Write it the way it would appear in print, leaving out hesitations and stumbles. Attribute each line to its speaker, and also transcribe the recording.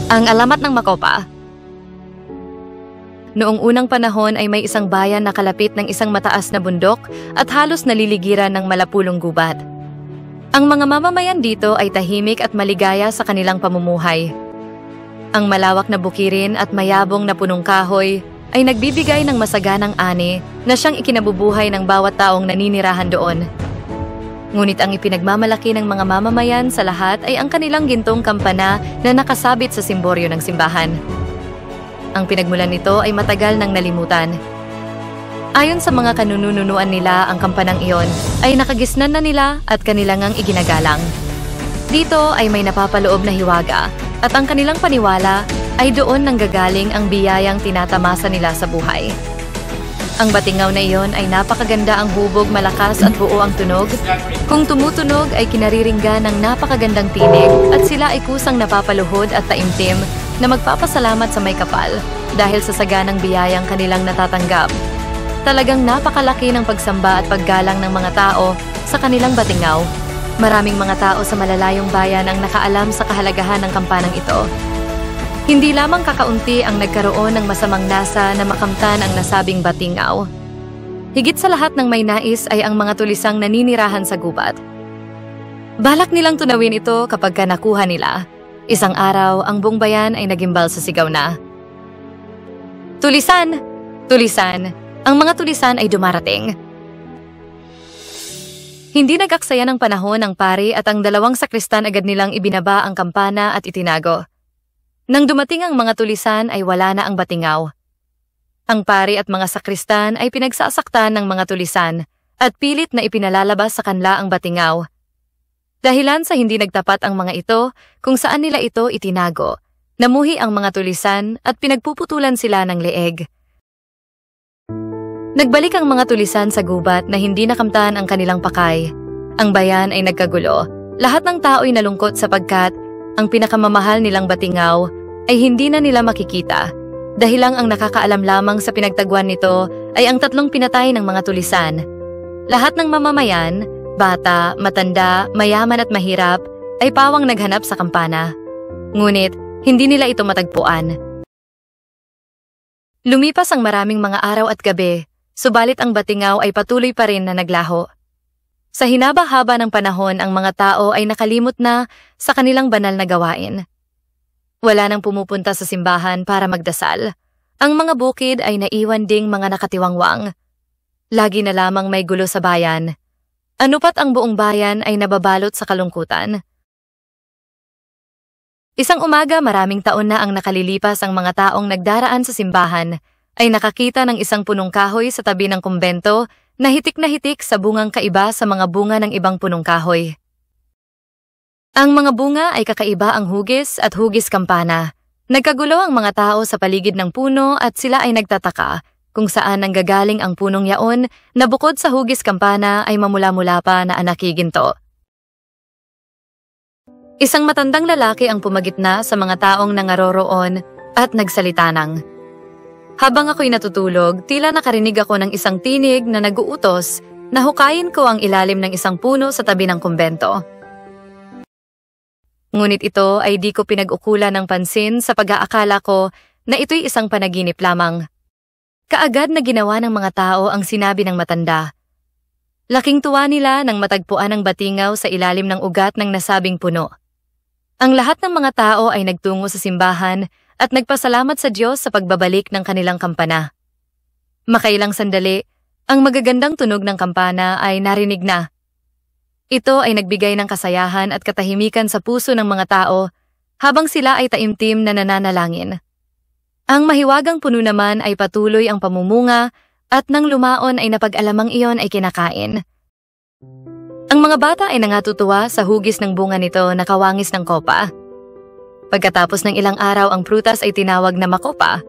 Speaker 1: Ang alamat ng Makopa. Noong unang panahon ay may isang bayan na kalapit ng isang mataas na bundok at halos naliligiran ng malapulong gubat. Ang mga mamamayan dito ay tahimik at maligaya sa kanilang pamumuhay. Ang malawak na bukirin at mayabong na punong kahoy ay nagbibigay ng masaganang ani na siyang ikinabubuhay ng bawat taong naninirahan doon. Ngunit ang ipinagmamalaki ng mga mamamayan sa lahat ay ang kanilang gintong kampana na nakasabit sa simboryo ng simbahan. Ang pinagmulan nito ay matagal nang nalimutan. Ayon sa mga kanununuan nila, ang kampanang iyon ay nakagisnan na nila at kanilang ang iginagalang. Dito ay may napapaloob na hiwaga at ang kanilang paniwala ay doon nanggagaling ang biyayang tinatamasa nila sa buhay. Ang batingaw na iyon ay napakaganda, ang hubog, malakas at buo ang tunog. Kung tumutunog ay kinariringgan ng napakagandang tinig at sila ay kusang napapaluhod at taimtim na magpapasalamat sa may kapal dahil sa saganang biyayang kanilang natatanggap. Talagang napakalaki ng pagsamba at paggalang ng mga tao sa kanilang batingaw. Maraming mga tao sa malalayong bayan ang nakaalam sa kahalagahan ng kampanang ito. Hindi lamang kakaunti ang nagkaroon ng masamang lasa na makamtan ang nasabing batingaw. Higit sa lahat ng may nais ay ang mga tulisang naninirahan sa gubat. Balak nilang tunawin ito kapag nakuha nila. Isang araw, ang buong bayan ay nagimbal sa sigaw na, "Tulisan! Tulisan! Ang mga tulisan ay dumarating!" Hindi nag-aksaya ng panahon ang pari at ang dalawang sakristan agad nilang ibinaba ang kampana at itinago. Nang dumating ang mga tulisan ay wala na ang batingaw. Ang pari at mga sakristan ay pinagsasaktan ng mga tulisan at pilit na ipinalalabas sa kanla ang batingaw. Dahilan sa hindi nagtapat ang mga ito kung saan nila ito itinago, namuhi ang mga tulisan at pinagpuputulan sila ng leeg. Nagbalik ang mga tulisan sa gubat na hindi nakamtan ang kanilang pakay. Ang bayan ay nagkagulo. Lahat ng tao'y nalungkot sapagkat ang pinakamamahal nilang batingaw ay hindi na nila makikita. Dahilang ang nakakaalam lamang sa pinagtagwan nito ay ang tatlong pinatay ng mga tulisan. Lahat ng mamamayan, bata, matanda, mayaman at mahirap, ay pawang naghanap sa kampana. Ngunit, hindi nila ito matagpuan. Lumipas ang maraming mga araw at gabi, subalit ang batingaw ay patuloy pa rin na naglaho. Sa hinaba-haba ng panahon, ang mga tao ay nakalimot na sa kanilang banal na gawain. Wala nang pumupunta sa simbahan para magdasal. Ang mga bukid ay naiwan ding mga nakatiwangwang. Lagi na lamang may gulo sa bayan. Anupat ang buong bayan ay nababalot sa kalungkutan. Isang umaga, maraming taon na ang nakalilipas, ang mga taong nagdaraan sa simbahan ay nakakita ng isang punong kahoy sa tabi ng kumbento na hitik sa bungang kaiba sa mga bunga ng ibang punong kahoy. Ang mga bunga ay kakaiba, ang hugis at hugis kampana. Nagkagulo ang mga tao sa paligid ng puno at sila ay nagtataka kung saan nanggagaling ang punong yaon na bukod sa hugis kampana ay mamula-mula pa na anakiginto. Isang matandang lalaki ang pumagitna sa mga taong nangaroroon at nagsalita ng, "Habang ako'y natutulog, tila nakarinig ako ng isang tinig na naguutos na hukayin ko ang ilalim ng isang puno sa tabi ng kumbento. Ngunit ito ay di ko pinag-ukulan ng pansin sa pag-aakala ko na ito'y isang panaginip lamang." Kaagad na ginawa ng mga tao ang sinabi ng matanda. Laking tuwa nila nang matagpuan ang batingaw sa ilalim ng ugat ng nasabing puno. Ang lahat ng mga tao ay nagtungo sa simbahan at nagpasalamat sa Diyos sa pagbabalik ng kanilang kampana. Makailang sandali, ang magagandang tunog ng kampana ay narinig na. Ito ay nagbigay ng kasayahan at katahimikan sa puso ng mga tao habang sila ay taimtim na nananalangin. Ang mahiwagang puno naman ay patuloy ang pamumunga at nang lumaon ay napag-alamang iyon ay kinakain. Ang mga bata ay nangatutuwa sa hugis ng bunga nito na kawangis ng kopa. Pagkatapos ng ilang araw, ang prutas ay tinawag na makopa